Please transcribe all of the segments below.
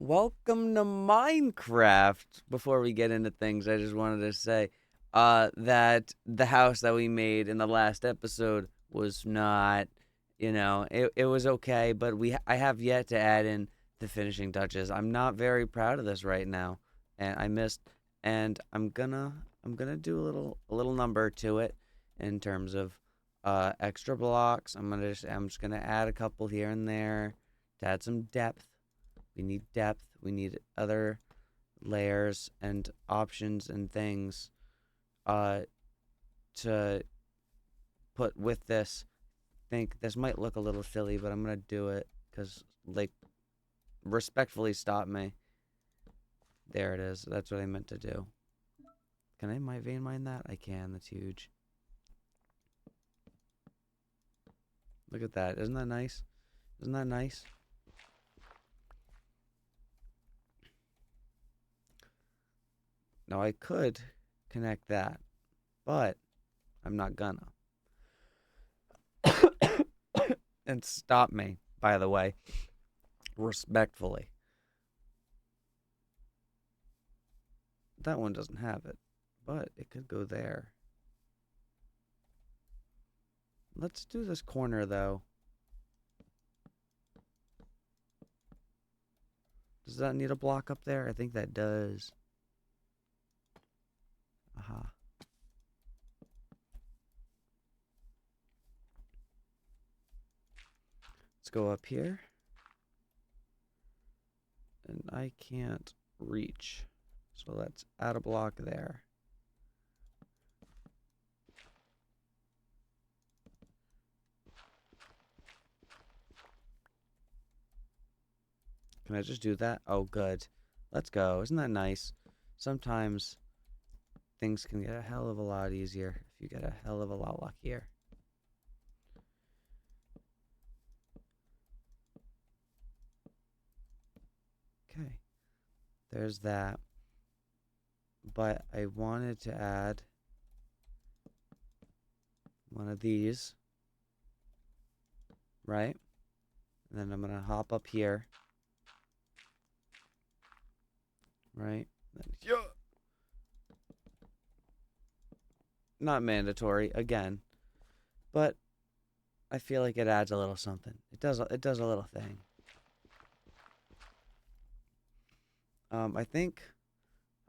welcome to Minecraft. Before we get into things, I just wanted to say that the house that we made in the last episode was not, it was okay, but I have yet to add in the finishing touches. I'm not very proud of this right now, and I missed, and I'm gonna do a little number to it in terms of extra blocks. I'm just gonna add a couple here and there to add some depth. We need depth. We need other layers and options and things uh, to put with this. Think this might look a little silly, but I'm gonna do it because, like, respectfully, stop me. There it is. That's what I meant to do. Can I vein mine that? I can. That's huge. Look at that. Isn't that nice? Isn't that nice? Now I could connect that, but I'm not gonna. And stop me, by the way, respectfully. That one doesn't have it, but it could go there. Let's do this corner, though. Does that need a block up there? I think that does. Aha. Let's go up here. And I can't reach. So let's add a block there. Can I just do that? Oh, good. Let's go. Isn't that nice? Sometimes things can get a hell of a lot easier if you get a hell of a lot luckier. Okay. There's that. But I wanted to add one of these. Right? And then I'm going to hop up here. Right? Yeah. Not mandatory, again. But I feel like it adds a little something. It does a little thing. I think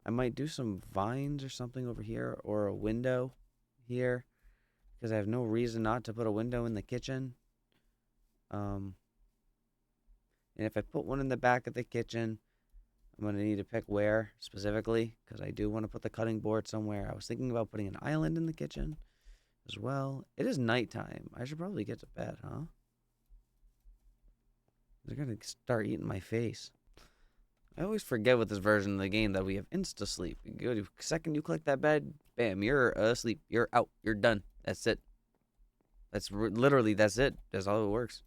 I might do some vines or something over here, or a window here, because I have no reason not to put a window in the kitchen. Um, and if I put one in the back of the kitchen, I'm going to need to pick where specifically, because I do want to put the cutting board somewhere. I was thinking about putting an island in the kitchen as well. It is nighttime. I should probably get to bed, huh? They're going to start eating my face. I always forget with this version of the game that we have insta sleep. The second you click that bed, bam, you're asleep. You're out. You're done. That's it. Literally that's it. That's all it works.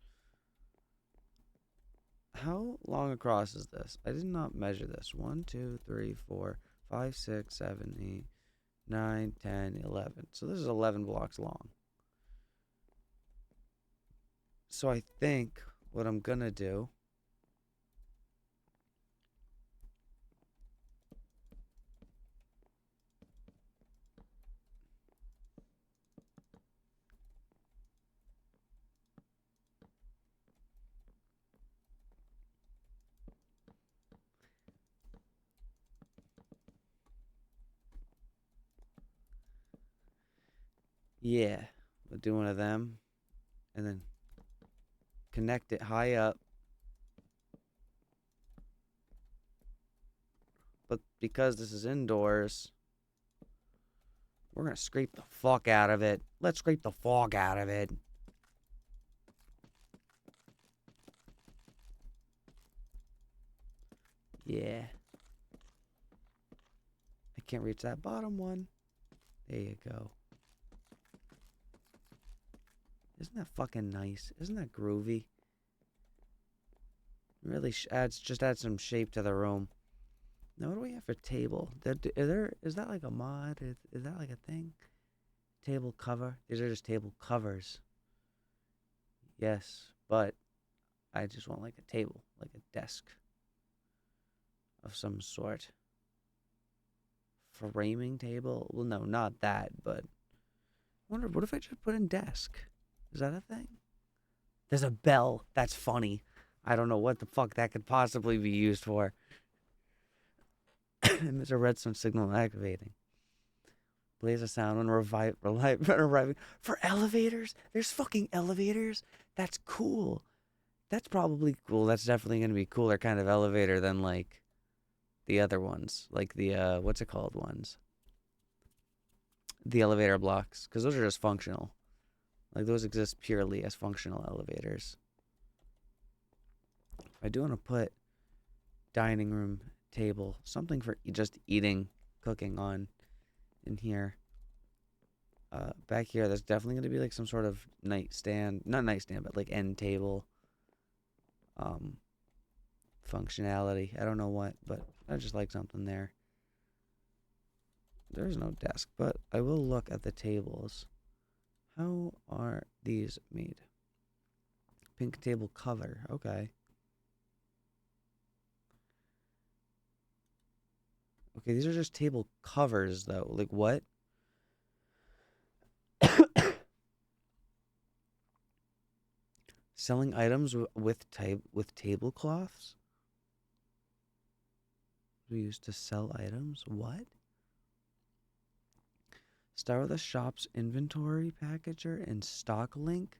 How long across is this? I did not measure this. 1, 2, 3, 4, 5, 6, 7, 8, 9, 10, 11. So this is 11 blocks long. So I think what I'm gonna do. Yeah, we'll do one of them, and then connect it high up. But because this is indoors, we're gonna scrape the fuck out of it. Let's scrape the fog out of it. Yeah. I can't reach that bottom one. There you go. Isn't that fucking nice? Isn't that groovy? Really adds some shape to the room. Now what do we have for table? Is that like a mod? Is that like a thing? Table cover? These are just table covers. Yes, but I just want like a table, like a desk. of some sort. Framing table? Well, no, not that, but I wonder, what if I just put in desk? Is that a thing? There's a bell. That's funny. I don't know what the fuck that could possibly be used for. There's a redstone signal activating. Blaze of sound when arriving. For elevators? There's fucking elevators? That's cool. That's probably cool. That's definitely going to be cooler kind of elevator than, like, the other ones. Like the, what's it called ones? The elevator blocks. Because those are just functional. Like, those exist purely as functional elevators. I do want to put dining room table, something for just eating, cooking on in here. Back here, there's definitely going to be like some sort of nightstand, not nightstand, but like end table functionality. I don't know what, but I just like something there. There's no desk, but I will look at the tables. How are these made? Pink table cover. Okay. Okay, these are just table covers, though. Like, what? Selling items with tablecloths? We used to sell items? What? Start with a shop's inventory packager and stock link?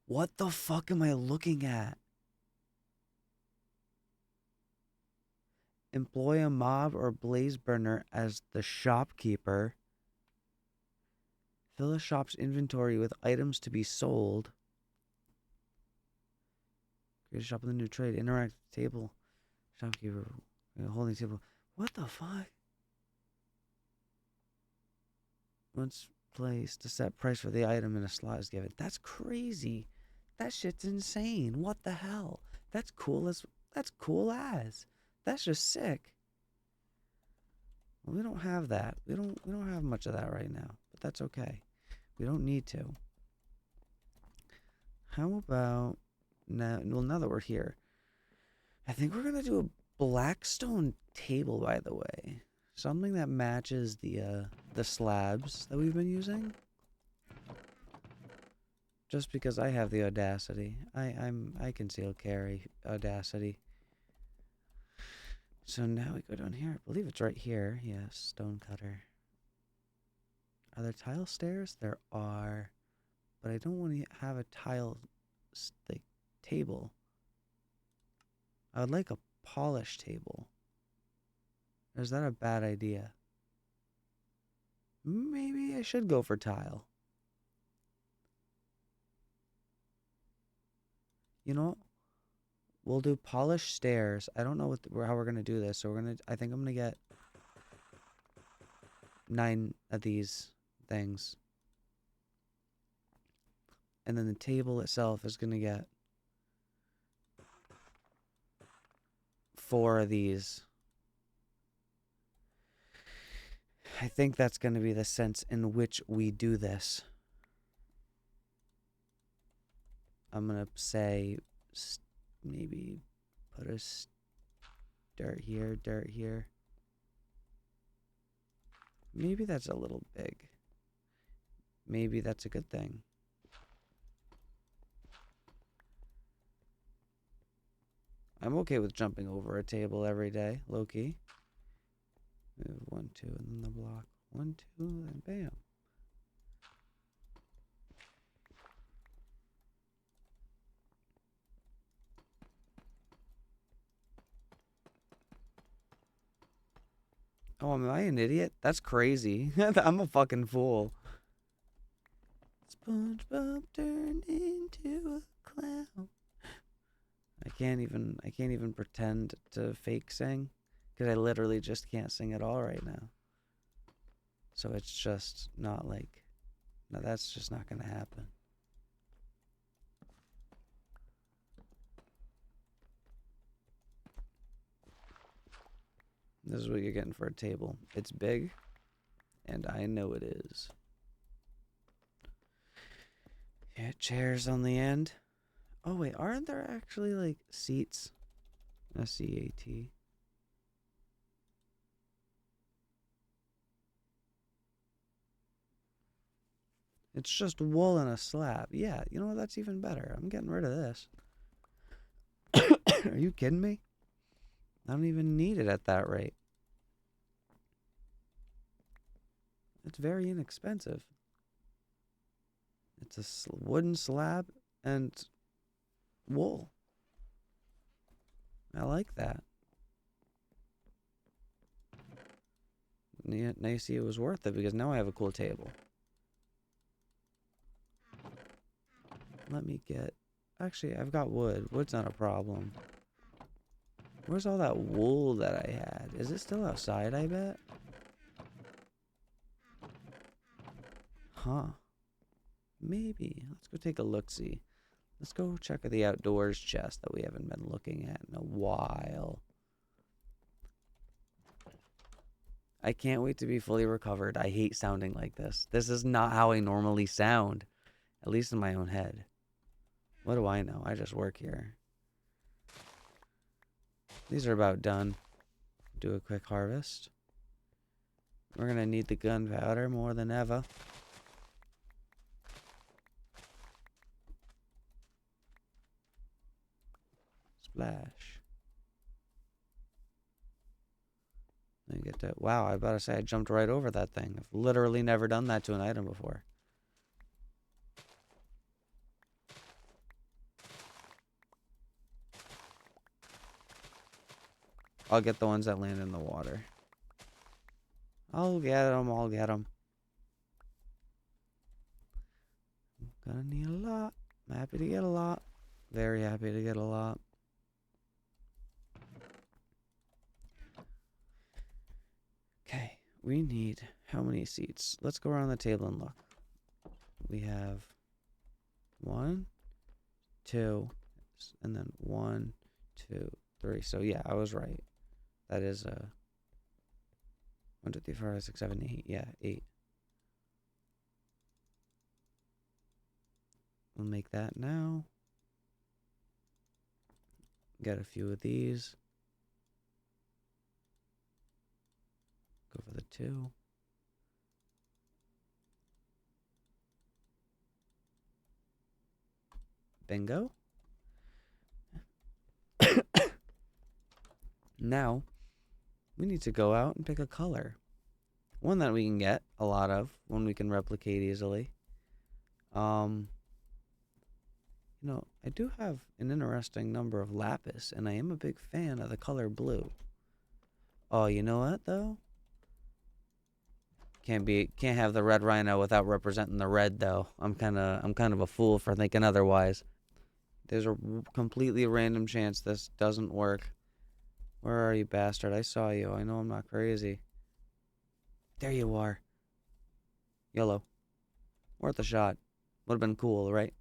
What the fuck am I looking at? Employ a mob or blaze burner as the shopkeeper. Fill a shop's inventory with items to be sold. Create a shop with a new trade. Interact with the table. Shopkeeper. Holding table. What the fuck? Once placed, to set price for the item in a slot is given. That's crazy. That shit's insane. What the hell? That's cool as. That's cool as. That's just sick. Well, we don't have that. We don't have much of that right now, but that's okay. We don't need to. How about now? Well, now that we're here, I think we're gonna do a blackstone table. By the way, something that matches the slabs that we've been using. Just because I have the audacity, I conceal carry audacity. So now we go down here. I believe it's right here. Yes, stone cutter. Are there tile stairs? There are, but I don't want to have a tile like table. I would like a polished table. Or is that a bad idea? Maybe I should go for tile. You know, we'll do polished stairs. I don't know how we're gonna do this, so I think I'm gonna get 9 of these things. And then the table itself is gonna get 4 of these. I think that's gonna be the sense in which we do this. I'm gonna say maybe put a dirt here, dirt here. Maybe that's a little big. Maybe that's a good thing. I'm okay with jumping over a table every day, low-key. 1, 2, and then the block. 1, 2, and bam. Oh, am I an idiot? That's crazy. I'm a fucking fool. SpongeBob turned into a clown. I can't even pretend to fake sing because I literally just can't sing at all right now. So it's just not like, no, that's just not gonna happen. This is what you're getting for a table. It's big, and I know it is. Yeah, chairs on the end. Oh wait, aren't there actually like seats? SCAT. It's just wool and a slab. Yeah, you know what? That's even better. I'm getting rid of this. Are you kidding me? I don't even need it at that rate. It's very inexpensive. It's a wooden slab and wool. I like that. Yeah, now you see it was worth it because now I have a cool table. Let me get... Actually, I've got wood. Wood's not a problem. Where's all that wool that I had? Is it still outside, I bet? Huh. Maybe. Let's go take a look-see. Let's go check the outdoors chest that we haven't been looking at in a while. I can't wait to be fully recovered. I hate sounding like this. This is not how I normally sound. At least in my own head. What do I know? I just work here. These are about done. Do a quick harvest. We're gonna need the gunpowder more than ever. Splash. Let me get that. Wow, I about to say I jumped right over that thing. I've literally never done that to an item before. I'll get the ones that land in the water. I'll get them, I'll get them. I'm gonna need a lot. I'm happy to get a lot. Very happy to get a lot. Okay, we need how many seats? Let's go around the table and look. We have 1, 2, and then 1, 2, 3. So yeah, I was right. That is 1, 2, 3, 4, 5, 6, 7, 8. Yeah, 8. We'll make that now. Get a few of these. Go for the 2. Bingo. Now, we need to go out and pick a color. One that we can get a lot of, one we can replicate easily. You know, I do have an interesting number of lapis, and I am a big fan of the color blue. Oh, you know what though? Can't have the red rhino without representing the red though. I'm kind of a fool for thinking otherwise. There's a completely random chance this doesn't work. Where are you, bastard? I saw you. I know I'm not crazy. There you are. Yellow. Worth a shot. Would have been cool, right?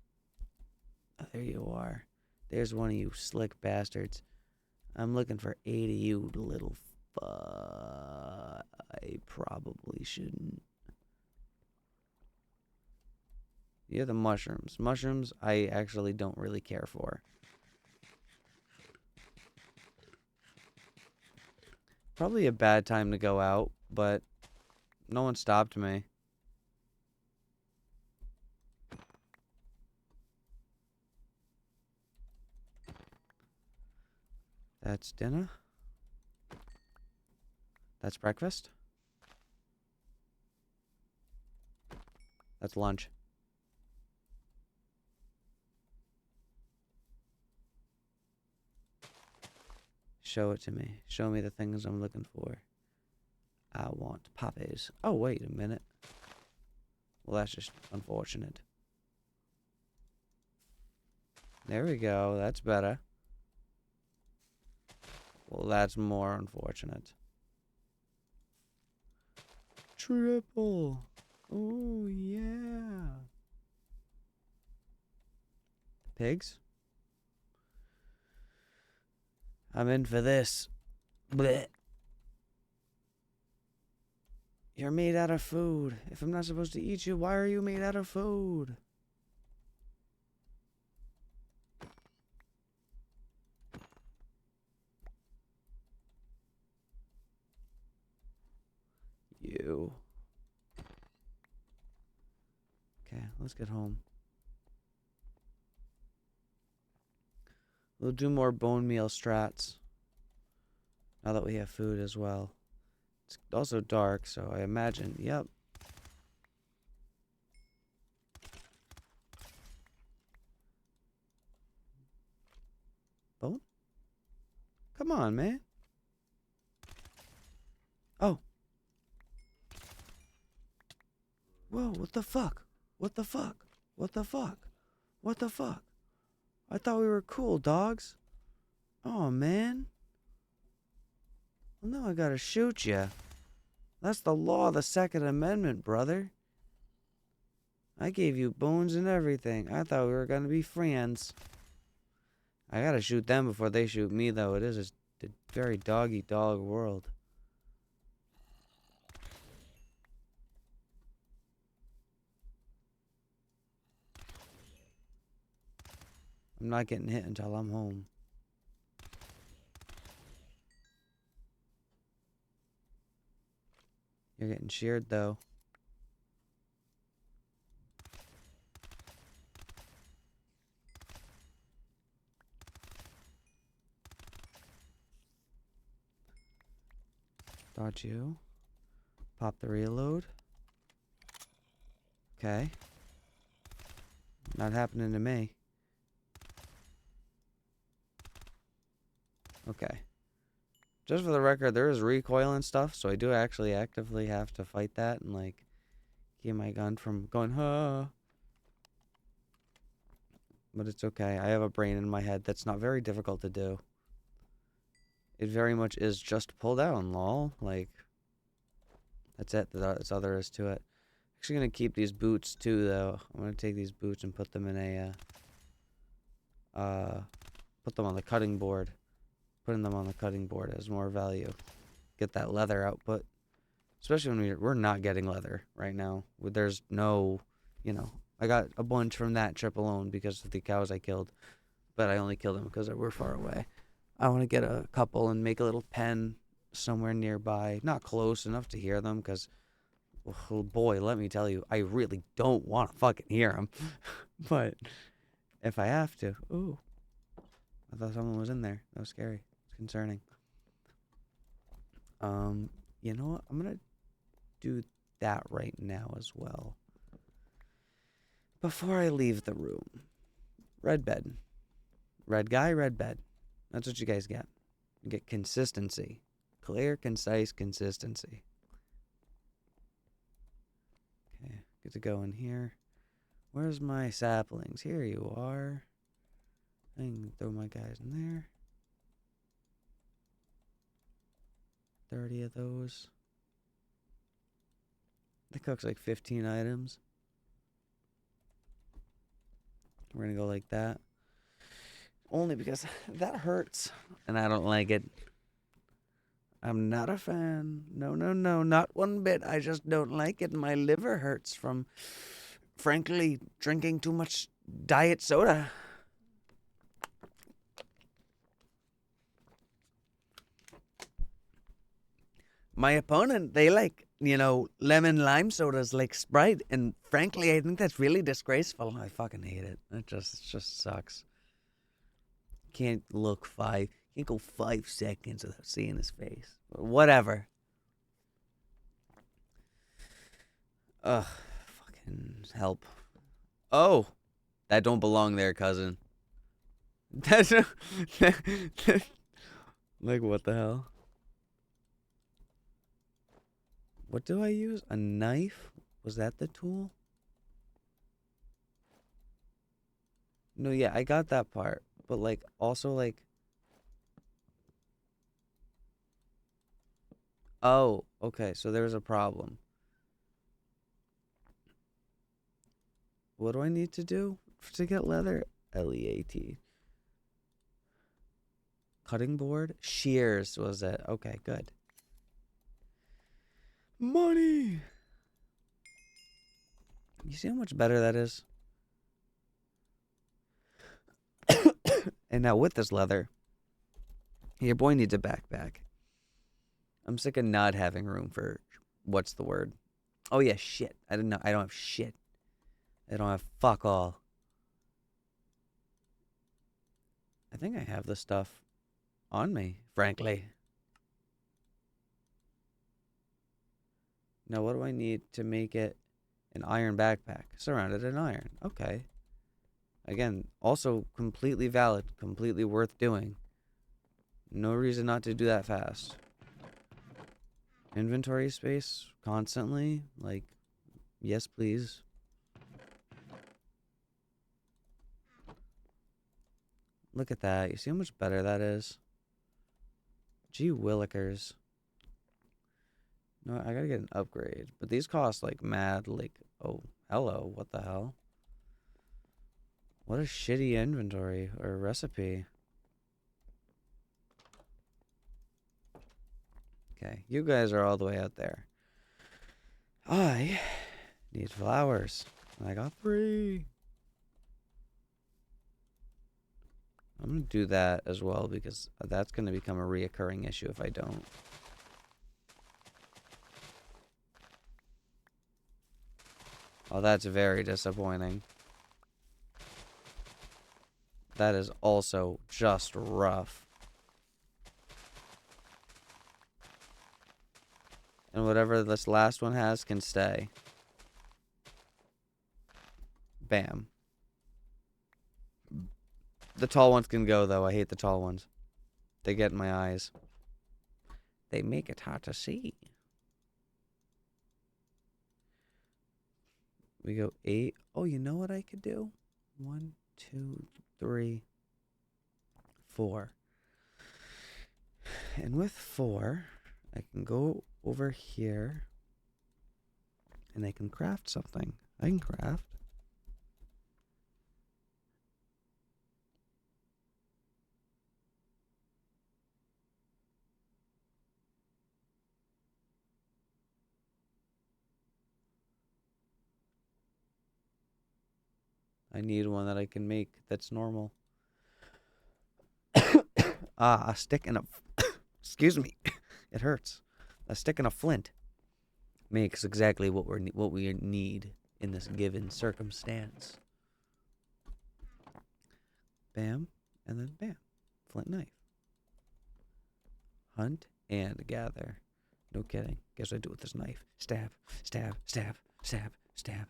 Oh, there you are. There's one of you slick bastards. I'm looking for 8 of you, little I probably shouldn't. You're the mushrooms. Mushrooms, I actually don't really care for. Probably a bad time to go out, but no one stopped me. That's dinner. That's breakfast. That's lunch. Show it to me. Show me the things I'm looking for. I want poppies. Oh, wait a minute. Well, that's just unfortunate. There we go. That's better. Well, that's more unfortunate. Triple. Oh, yeah. Pigs? I'm in for this. Blech. You're made out of food. If I'm not supposed to eat you, why are you made out of food? Let's get home. We'll do more bone meal strats. Now that we have food as well. It's also dark, so I imagine, yep. Bone? Come on, man. Oh. Whoa, what the fuck? What the fuck? What the fuck? What the fuck? I thought we were cool, dogs. Oh, man. Well, now I gotta shoot ya. That's the law of the Second Amendment, brother. I gave you bones and everything. I thought we were gonna be friends. I gotta shoot them before they shoot me, though. It is a very dog-eat-dog world. I'm not getting hit until I'm home. You're getting sheared, though. Dodge you. Pop the reload. Okay. Not happening to me. Okay. Just for the record, there is recoil and stuff, so I do actually actively have to fight that and, like, keep my gun from going, huh. But it's okay. I have a brain in my head that's not very difficult to do. It very much is just pull down, lol. Like, that's it. That's all there is to it. Actually gonna keep these boots, too, though. I'm gonna take these boots and put them in put them on the cutting board. Putting them on the cutting board has more value. Get that leather output. Especially when we're not getting leather right now. There's no, I got a bunch from that trip alone because of the cows I killed. But I only killed them because we're far away. I want to get a couple and make a little pen somewhere nearby. Not close enough to hear them because, oh boy, let me tell you, I really don't want to fucking hear them. But if I have to, ooh. I thought someone was in there. That was scary. It's concerning. You know what? I'm going to do that right now as well. Before I leave the room. Red bed. Red guy, red bed. That's what you guys get. You get consistency. Clear, concise consistency. Okay, good to go in here. Where's my saplings? Here you are. I can throw my guys in there. 30 of those. That cooks like 15 items. We're gonna go like that. Only because that hurts. And I don't like it. I'm not a fan. No, not one bit. I just don't like it. My liver hurts from, frankly, drinking too much diet soda. My opponent, they like, lemon lime sodas like Sprite. And frankly, I think that's really disgraceful. I fucking hate it. It just sucks. Can't go 5 seconds without seeing his face. Whatever. Ugh, fucking help. Oh, that don't belong there, cousin. That's like, what the hell? What do I use? A knife? Was that the tool? No, yeah, I got that part. But, like, also, like... Oh, okay, so there's a problem. What do I need to do to get leather? LEAT. Cutting board? Shears was it. Okay, good. Money! You see how much better that is? And now with this leather, your boy needs a backpack. I'm sick of not having room for, what's the word? Oh yeah, shit. I don't have shit. They don't have fuck all. I think I have the stuff on me, frankly. Now, what do I need to make it an iron backpack? Surrounded in iron. Okay. Again, also completely valid, completely worth doing. No reason not to do that fast. Inventory space constantly. Like, yes, please. Look at that. You see how much better that is? Gee willikers. No, I gotta get an upgrade. But these cost like mad, like, oh, hello, what the hell? What a shitty inventory or recipe. Okay, you guys are all the way out there. I need flowers. I got 3. I'm gonna do that as well because that's gonna become a reoccurring issue if I don't. Oh, that's very disappointing. That is also just rough. And whatever this last one has can stay. Bam. The tall ones can go, though. I hate the tall ones. They get in my eyes. They make it hard to see. We go 8. Oh, you know what I could do? 1, 2, 3, 4. And with 4, I can go over here and I can craft something. I can craft. I need one that I can make that's normal. A stick and a... excuse me. It hurts. A stick and a flint makes exactly what we need in this given circumstance. Bam, and then bam. Flint knife. Hunt and gather. No kidding. Guess what I do with this knife? Stab, stab, stab, stab, stab.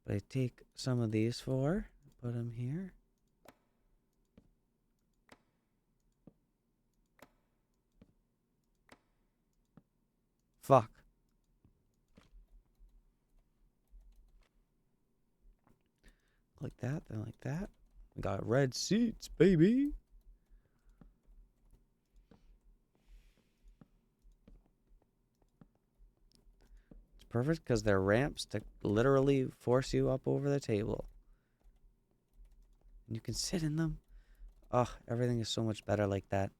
But I take some of these put them here. Fuck. Like that, then like that. We got red seats, baby. It's perfect because they're ramps to literally force you up over the table. And you can sit in them. Oh, everything is so much better like that.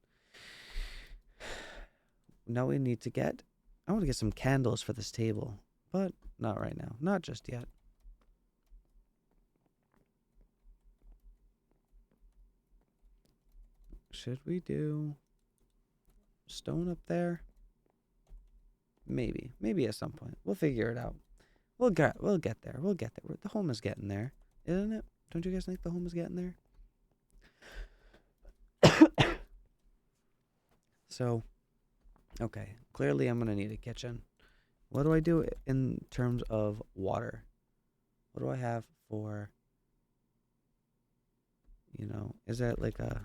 Now we need to get... I want to get some candles for this table. But not right now. Not just yet. Should we do stone up there? Maybe. Maybe at some point. We'll figure it out. We'll get there. We'll get there. The home is getting there, isn't it? Don't you guys think the home is getting there? So, okay. Clearly I'm going to need a kitchen. What do I do in terms of water? What do I have for, is that like a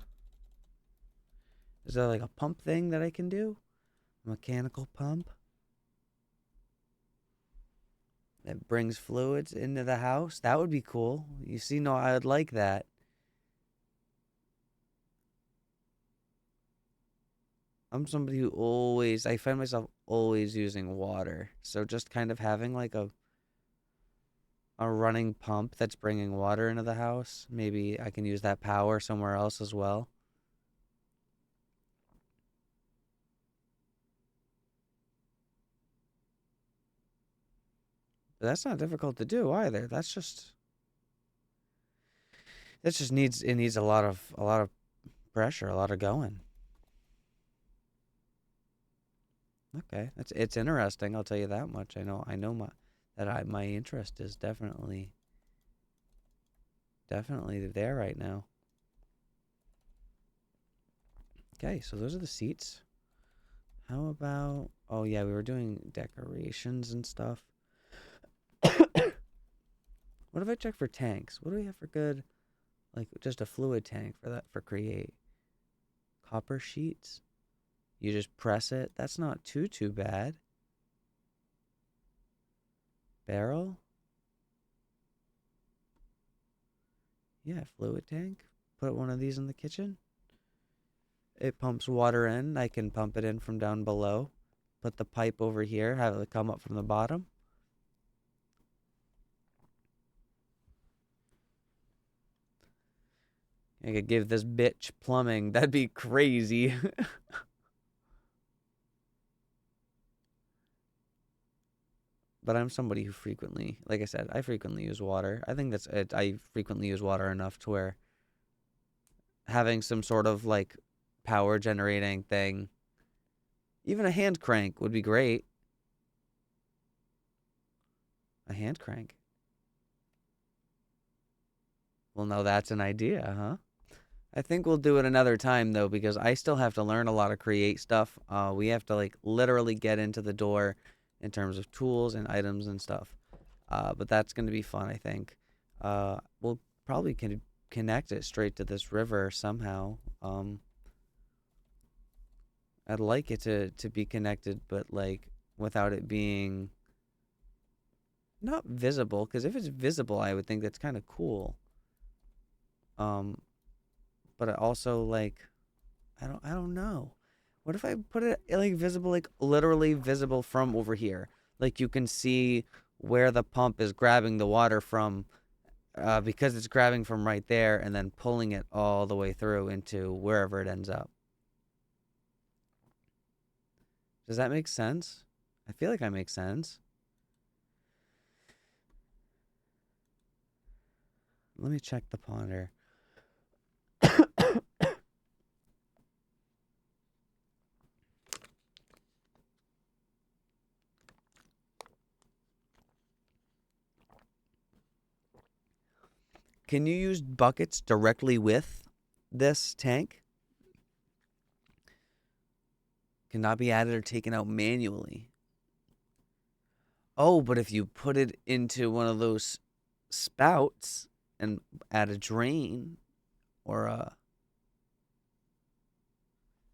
pump thing that I can do? A mechanical pump? That brings fluids into the house? That would be cool. You see, no, I would like that. I'm somebody who I find myself always using water. So just kind of having like a running pump that's bringing water into the house. Maybe I can use that power somewhere else as well. But that's not difficult to do either. It needs a lot of pressure, a lot of going. Okay, it's interesting. I'll tell you that much. I know my interest is definitely there right now. Okay, so those are the seats. How about, oh yeah, we were doing decorations and stuff. What if I check for tanks? What do we have for good, like just a fluid tank for that, for create? Copper sheets? You just press it? That's not too bad. Barrel? Yeah, fluid tank. Put one of these in the kitchen. It pumps water in. I can pump it in from down below. Put the pipe over here, have it come up from the bottom. I could give this bitch plumbing. That'd be crazy. But I'm somebody who frequently, like I said, I frequently use water. I think that's it. I frequently use water enough to where having some sort of like power generating thing, even a hand crank would be great. A hand crank. Well, no, that's an idea, huh? I think we'll do it another time though, because I still have to learn a lot of create stuff. We have to like literally get into the door in terms of tools and items and stuff. But that's going to be fun, I think. We'll probably can connect it straight to this river somehow. I'd like it to be connected, but like without it being not visible. Because if it's visible, I would think that's kind of cool. Um, but I also like I don't know. What if I put it like visible, like literally visible from over here? Like you can see where the pump is grabbing the water from, because it's grabbing from right there and then pulling it all the way through into wherever it ends up. Does that make sense? I feel like I make sense. Let me check the ponder. Can you use buckets directly with this tank? Cannot be added or taken out manually. Oh, but if you put it into one of those spouts and add a drain or a,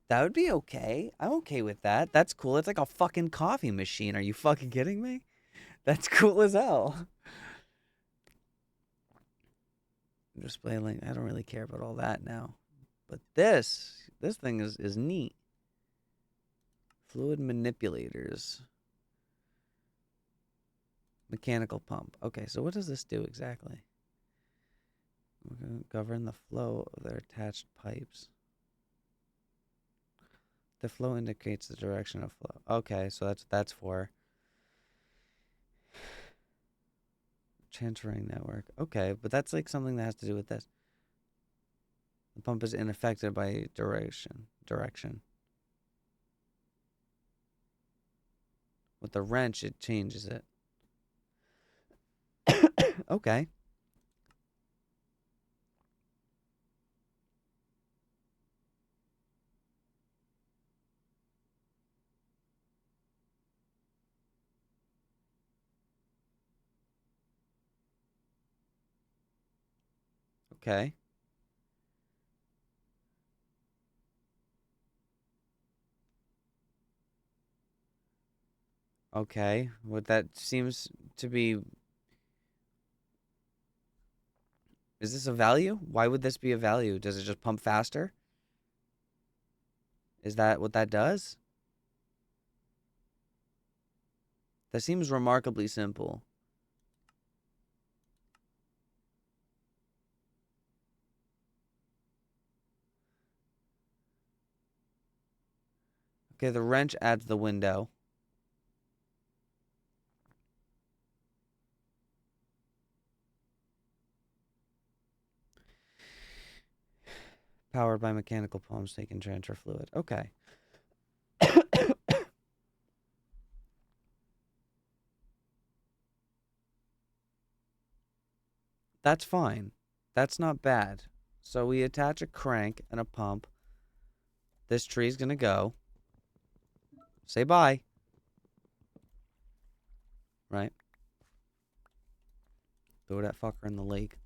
that would be okay. I'm okay with that. That's cool. It's like a fucking coffee machine. Are you fucking kidding me? That's cool as hell. Display link. I don't really care about all that now. But this thing is neat. Fluid manipulators. Mechanical pump. Okay, so what does this do exactly? We're going to govern the flow of their attached pipes. The flow indicates the direction of flow. Okay, so that's for transferring network. Okay, but that's like something that has to do with this. The pump is unaffected by direction. With the wrench, it changes it. Okay. Okay. Okay. What that seems to be, is this a value? Why would this be a value? Does it just pump faster? Is that what that does? That seems remarkably simple. Okay, the wrench adds the window. Powered by mechanical pumps, they can transfer fluid. Okay. That's fine. That's not bad. So we attach a crank and a pump. This tree's gonna go. Say bye. Right? Throw that fucker in the lake.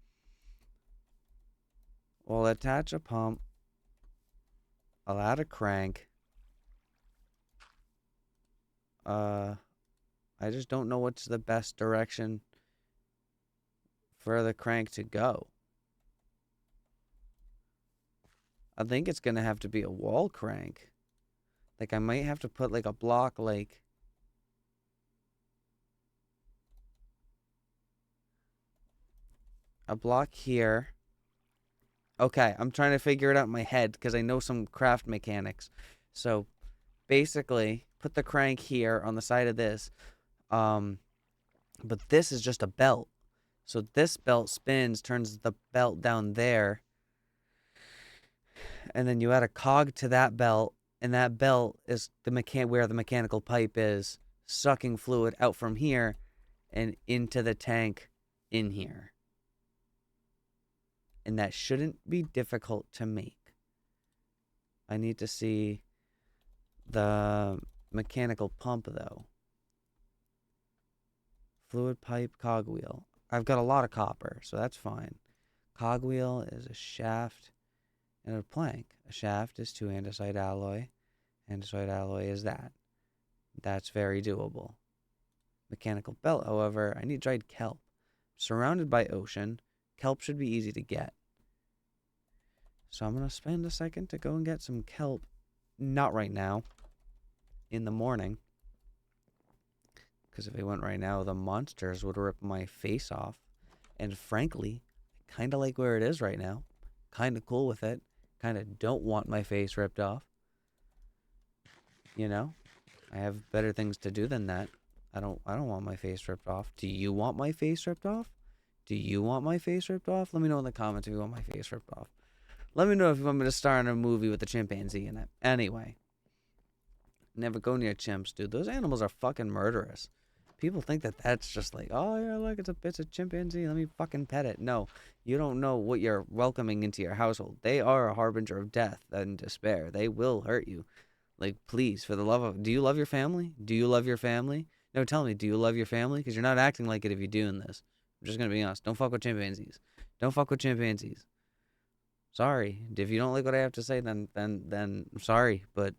We'll attach a pump. I'll add a crank. I just don't know what's the best direction for the crank to go. I think it's gonna have to be a wall crank. Like, I might have to put, like, a block, like... a block here. Okay, I'm trying to figure it out in my head because I know some craft mechanics. So, basically, put the crank here on the side of this. But this is just a belt. So this belt spins, turns the belt down there, and then you add a cog to that belt, and that belt is where the mechanical pipe is, sucking fluid out from here and into the tank in here. And that shouldn't be difficult to make. I need to see the mechanical pump though. Fluid pipe, cogwheel. I've got a lot of copper, so that's fine. Cogwheel is a shaft and a plank. A shaft is 2 andesite alloy. Andesite alloy is that. That's very doable. Mechanical belt, however, I need dried kelp. Surrounded by ocean, kelp should be easy to get. So I'm going to spend a second to go and get some kelp. Not right now. In the morning. Because if I went right now, the monsters would rip my face off. And frankly, I kind of like where it is right now. Kind of cool with it. Kind of don't want my face ripped off. You know? I have better things to do than that. I don't want my face ripped off. Do you want my face ripped off? Do you want my face ripped off? Let me know in the comments if you want my face ripped off. Let me know if you want me to star in a movie with a chimpanzee in it. Anyway. Never go near chimps, dude. Those animals are fucking murderous. People think that that's just like, oh, yeah, look, it's a chimpanzee. Let me fucking pet it. No, you don't know what you're welcoming into your household. They are a harbinger of death and despair. They will hurt you. Like, please, for the love of... Do you love your family? Do you love your family? No, tell me, do you love your family? Because you're not acting like it if you're doing this. I'm just going to be honest. Don't fuck with chimpanzees. Don't fuck with chimpanzees. Sorry. If you don't like what I have to say, then I'm sorry. But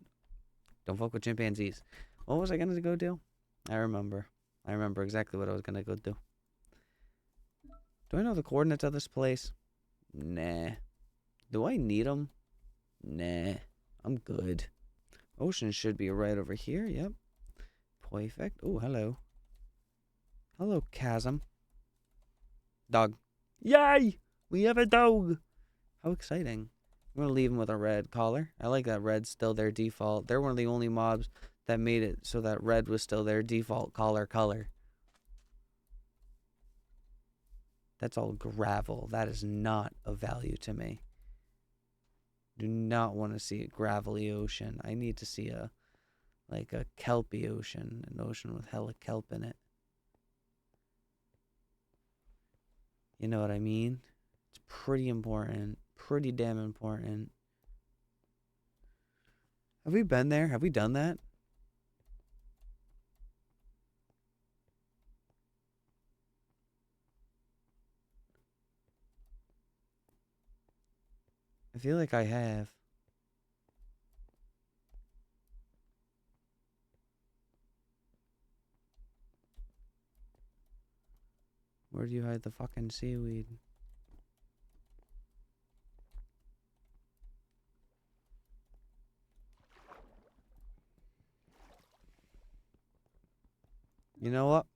don't fuck with chimpanzees. What was I going to go do? I remember exactly what I was going to go do. Do I know the coordinates of this place? Nah. Do I need them? Nah. I'm good. Ocean should be right over here. Yep. Perfect. Oh, hello. Hello, chasm. Dog. Yay! We have a dog! How exciting. I'm going to leave him with a red collar. I like that red's still their default. They're one of the only mobs that made it so that red was still their default collar color. That's all gravel. That is not of value to me. Do not want to see a gravelly ocean. I need to see a kelpy ocean, an ocean with hella kelp in it. You know what I mean? It's pretty important. Pretty damn important. Have we been there? Have we done that? I feel like I have. Where do you hide the fucking seaweed? You know what?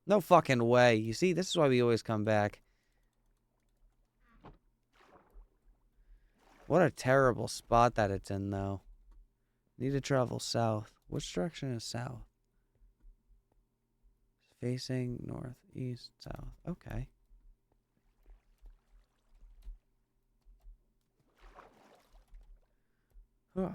No fucking way. You see, this is why we always come back. What a terrible spot that it's in, though. Need to travel south. Which direction is south? Facing north, east, south. Okay. Huh.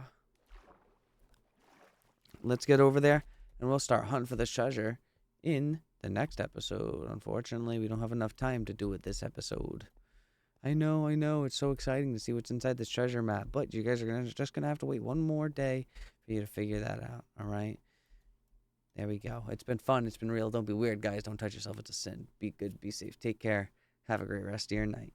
let's get over there and we'll start hunting for this treasure in the next episode. Unfortunately, we don't have enough time to do it this episode. I know. It's so exciting to see what's inside this treasure map, but you guys are just gonna have to wait one more day for you to figure that out. All right. There we go. It's been fun. It's been real. Don't be weird, guys. Don't touch yourself. It's a sin. Be good. Be safe. Take care. Have a great rest of your night.